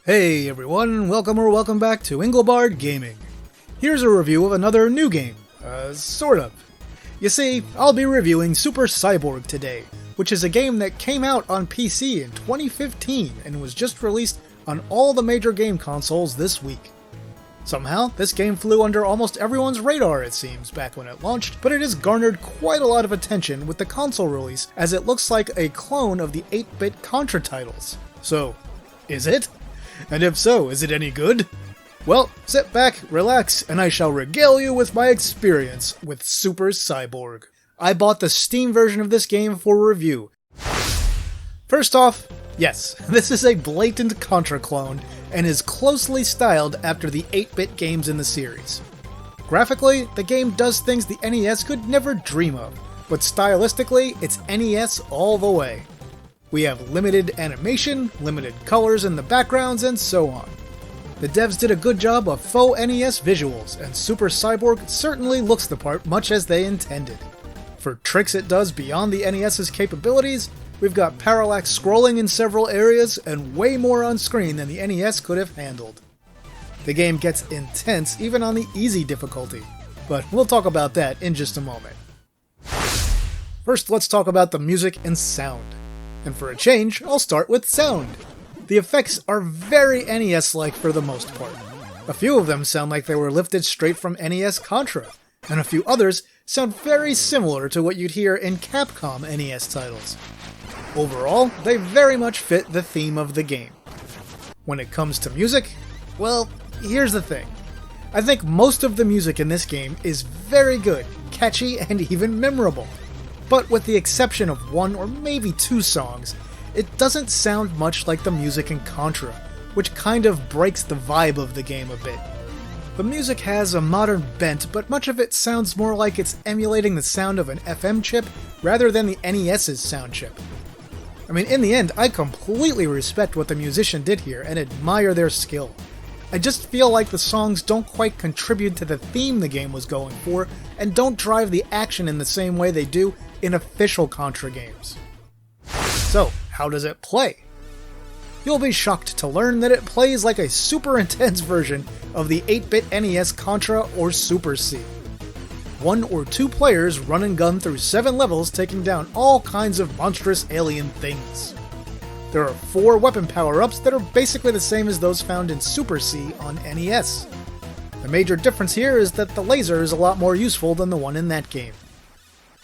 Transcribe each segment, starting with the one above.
Hey everyone, welcome back to Engelbard Gaming. Here's a review of another new game, sort of. You see, I'll be reviewing Super Cyborg today, which is a game that came out on PC in 2015 and was just released on all the major game consoles this week. Somehow, this game flew under almost everyone's radar it seems back when it launched, but it has garnered quite a lot of attention with the console release as it looks like a clone of the 8-bit Contra titles. So, is it? And if so, is it any good? Well, sit back, relax, and I shall regale you with my experience with Super Cyborg. I bought the Steam version of this game for review. First off, yes, this is a blatant Contra clone, and is closely styled after the 8-bit games in the series. Graphically, the game does things the NES could never dream of, but stylistically, it's NES all the way. We have limited animation, limited colors in the backgrounds, and so on. The devs did a good job of faux NES visuals, and Super Cyborg certainly looks the part much as they intended. For tricks it does beyond the NES's capabilities, we've got parallax scrolling in several areas, and way more on screen than the NES could have handled. The game gets intense even on the easy difficulty, but we'll talk about that in just a moment. First, let's talk about the music and sound. And for a change, I'll start with sound. The effects are very NES-like for the most part. A few of them sound like they were lifted straight from NES Contra, and a few others sound very similar to what you'd hear in Capcom NES titles. Overall, they very much fit the theme of the game. When it comes to music, well, here's the thing. I think most of the music in this game is very good, catchy, and even memorable. But with the exception of one or maybe two songs, it doesn't sound much like the music in Contra, which kind of breaks the vibe of the game a bit. The music has a modern bent, but much of it sounds more like it's emulating the sound of an FM chip rather than the NES's sound chip. I mean, in the end, I completely respect what the musician did here and admire their skill. I just feel like the songs don't quite contribute to the theme the game was going for, and don't drive the action in the same way they do in official Contra games. So, how does it play? You'll be shocked to learn that it plays like a super intense version of the 8-bit NES Contra or Super C. 1 or 2 players run and gun through 7 levels taking down all kinds of monstrous alien things. There are 4 weapon power-ups that are basically the same as those found in Super C on NES. The major difference here is that the laser is a lot more useful than the one in that game.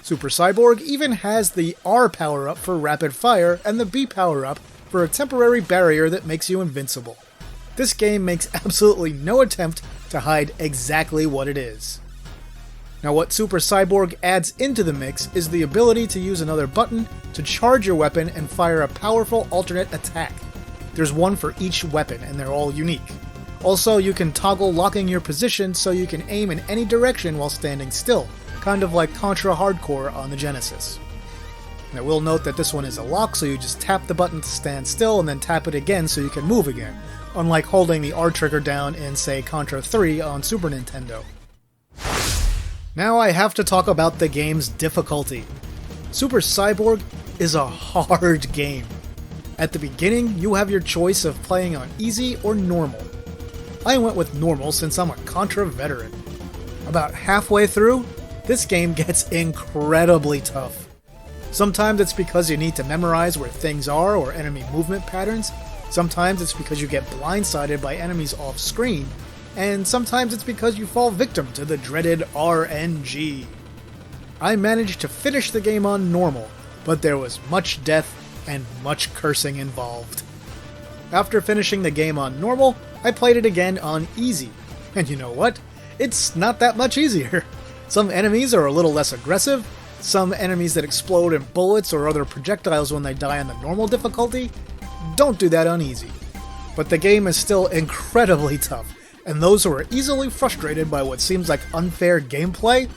Super Cyborg even has the R power-up for rapid fire and the B power-up for a temporary barrier that makes you invincible. This game makes absolutely no attempt to hide exactly what it is. Now what Super Cyborg adds into the mix is the ability to use another button to charge your weapon and fire a powerful alternate attack. There's one for each weapon and they're all unique. Also, you can toggle locking your position so you can aim in any direction while standing still, kind of like Contra Hardcore on the Genesis. Now we'll note that this one is a lock, so you just tap the button to stand still and then tap it again so you can move again, unlike holding the R trigger down in, say, Contra 3 on Super Nintendo. Now I have to talk about the game's difficulty. Super Cyborg is a hard game. At the beginning, you have your choice of playing on easy or normal. I went with normal since I'm a Contra veteran. About halfway through, this game gets incredibly tough. Sometimes it's because you need to memorize where things are or enemy movement patterns, sometimes it's because you get blindsided by enemies off-screen, and sometimes it's because you fall victim to the dreaded RNG. I managed to finish the game on normal, but there was much death and much cursing involved. After finishing the game on normal, I played it again on easy, and you know what? It's not that much easier. Some enemies are a little less aggressive, some enemies that explode in bullets or other projectiles when they die on the normal difficulty don't do that on easy. But the game is still incredibly tough, and those who are easily frustrated by what seems like unfair gameplay,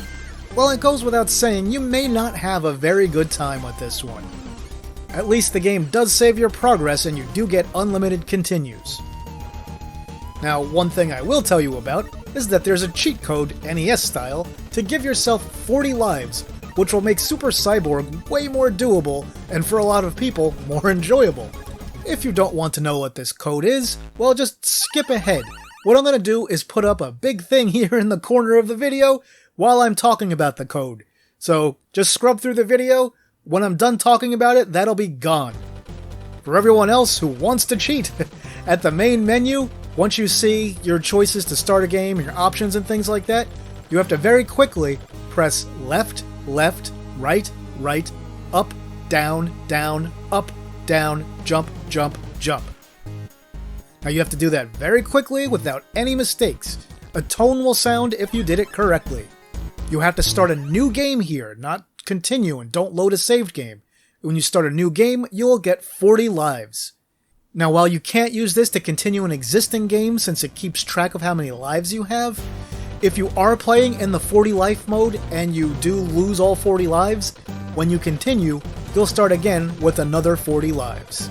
well, it goes without saying you may not have a very good time with this one. At least the game does save your progress and you do get unlimited continues. Now, one thing I will tell you about is that there's a cheat code, NES style, to give yourself 40 lives, which will make Super Cyborg way more doable, and for a lot of people, more enjoyable. If you don't want to know what this code is, well, just skip ahead. What I'm going to do is put up a big thing here in the corner of the video while I'm talking about the code. So just scrub through the video. When I'm done talking about it, that'll be gone. For everyone else who wants to cheat, at the main menu, once you see your choices to start a game, your options and things like that, you have to very quickly press left, left, right, right, up, down, down, up, down, jump, jump, jump. Now you have to do that very quickly without any mistakes. A tone will sound if you did it correctly. You have to start a new game here, not continue, and don't load a saved game. When you start a new game, you will get 40 lives. Now while you can't use this to continue an existing game since it keeps track of how many lives you have, if you are playing in the 40 life mode and you do lose all 40 lives, when you continue, you'll start again with another 40 lives.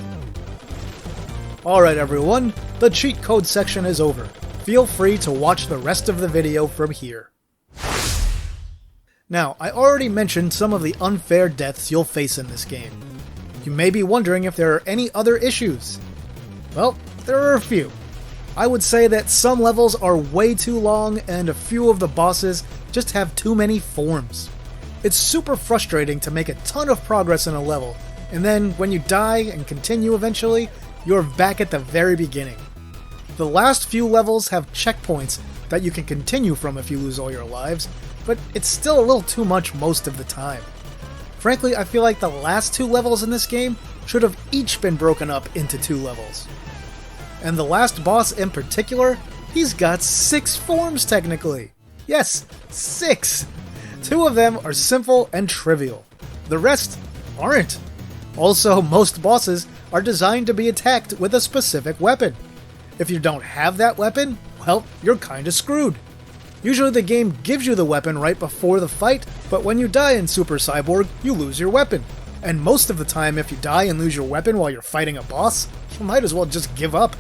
Alright everyone, the cheat code section is over. Feel free to watch the rest of the video from here. Now, I already mentioned some of the unfair deaths you'll face in this game. You may be wondering if there are any other issues. Well, there are a few. I would say that some levels are way too long and a few of the bosses just have too many forms. It's super frustrating to make a ton of progress in a level, and then when you die and continue eventually, you're back at the very beginning. The last few levels have checkpoints that you can continue from if you lose all your lives, but it's still a little too much most of the time. Frankly, I feel like the last 2 levels in this game should have each been broken up into 2 levels. And the last boss in particular, he's got 6 forms technically. Yes, 6! 2 of them are simple and trivial. The rest aren't. Also, most bosses are designed to be attacked with a specific weapon. If you don't have that weapon, well, you're kinda screwed. Usually the game gives you the weapon right before the fight, but when you die in Super Cyborg, you lose your weapon. And most of the time, if you die and lose your weapon while you're fighting a boss, you might as well just give up.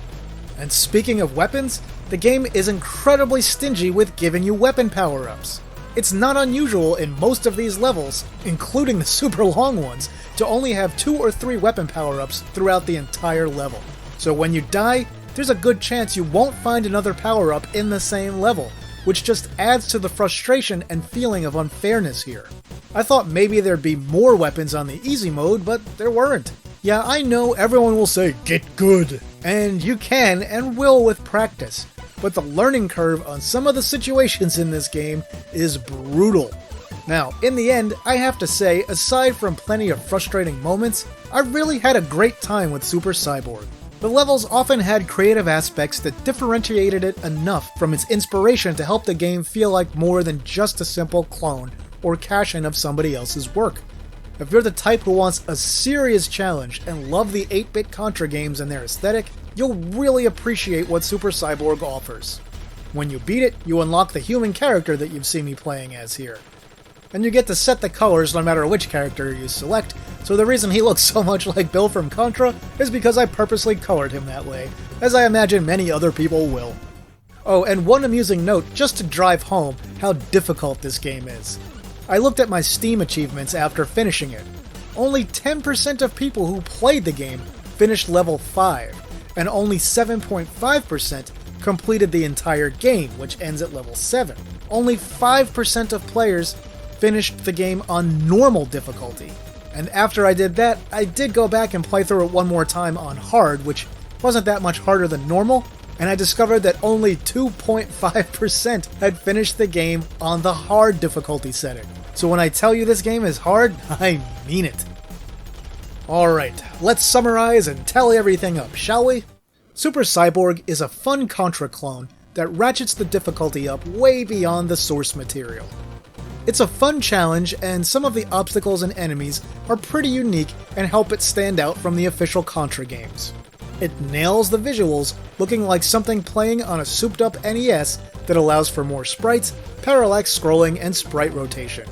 And speaking of weapons, the game is incredibly stingy with giving you weapon power-ups. It's not unusual in most of these levels, including the super long ones, to only have 2 or 3 weapon power-ups throughout the entire level. So when you die, there's a good chance you won't find another power-up in the same level, which just adds to the frustration and feeling of unfairness here. I thought maybe there'd be more weapons on the easy mode, but there weren't. Yeah, I know everyone will say, get good, and you can and will with practice, but the learning curve on some of the situations in this game is brutal. Now, in the end, I have to say, aside from plenty of frustrating moments, I really had a great time with Super Cyborg. The levels often had creative aspects that differentiated it enough from its inspiration to help the game feel like more than just a simple clone or cash-in of somebody else's work. If you're the type who wants a serious challenge and love the 8-bit Contra games and their aesthetic, you'll really appreciate what Super Cyborg offers. When you beat it, you unlock the human character that you've seen me playing as here. And you get to set the colors no matter which character you select, so the reason he looks so much like Bill from Contra is because I purposely colored him that way, as I imagine many other people will. Oh, and one amusing note just to drive home how difficult this game is. I looked at my Steam achievements after finishing it. Only 10% of people who played the game finished level 5, and only 7.5% completed the entire game, which ends at level 7. Only 5% of players finished the game on normal difficulty. And after I did that, I did go back and play through it one more time on hard, which wasn't that much harder than normal, and I discovered that only 2.5% had finished the game on the hard difficulty setting. So when I tell you this game is hard, I mean it. Alright, let's summarize and tally everything up, shall we? Super Cyborg is a fun Contra clone that ratchets the difficulty up way beyond the source material. It's a fun challenge, and some of the obstacles and enemies are pretty unique and help it stand out from the official Contra games. It nails the visuals, looking like something playing on a souped-up NES that allows for more sprites, parallax scrolling, and sprite rotation.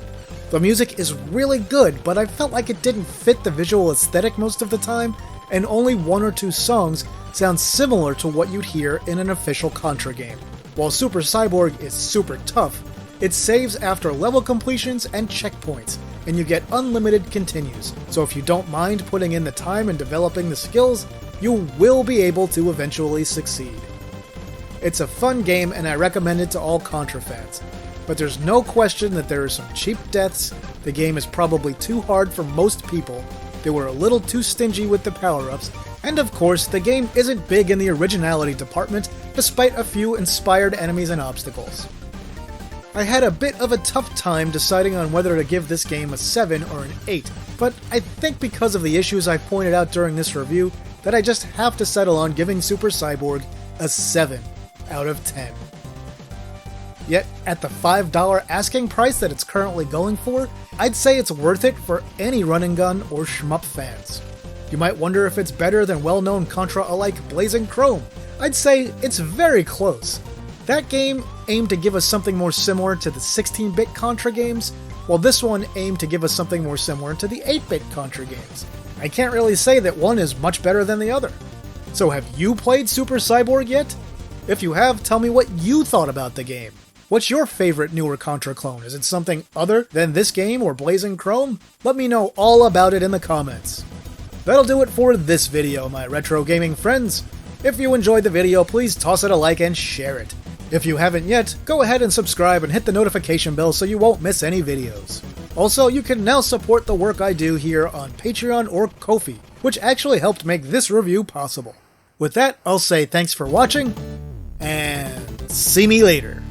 The music is really good, but I felt like it didn't fit the visual aesthetic most of the time, and only 1 or 2 songs sound similar to what you'd hear in an official Contra game. While Super Cyborg is super tough, it saves after level completions and checkpoints, and you get unlimited continues, so if you don't mind putting in the time and developing the skills, you will be able to eventually succeed. It's a fun game and I recommend it to all Contra fans, but there's no question that there are some cheap deaths, the game is probably too hard for most people, they were a little too stingy with the power-ups, and of course, the game isn't big in the originality department, despite a few inspired enemies and obstacles. I had a bit of a tough time deciding on whether to give this game a 7 or an 8, but I think because of the issues I pointed out during this review, that I just have to settle on giving Super Cyborg a 7 out of 10. Yet, at the $5 asking price that it's currently going for, I'd say it's worth it for any run-and-gun or shmup fans. You might wonder if it's better than well-known Contra-alike Blazing Chrome. I'd say it's very close. That game aimed to give us something more similar to the 16-bit Contra games, while this one aimed to give us something more similar to the 8-bit Contra games. I can't really say that one is much better than the other. So have you played Super Cyborg yet? If you have, tell me what you thought about the game. What's your favorite newer Contra clone? Is it something other than this game or Blazing Chrome? Let me know all about it in the comments. That'll do it for this video, my retro gaming friends. If you enjoyed the video, please toss it a like and share it. If you haven't yet, go ahead and subscribe and hit the notification bell so you won't miss any videos. Also, you can now support the work I do here on Patreon or Ko-fi, which actually helped make this review possible. With that, I'll say thanks for watching, and see me later.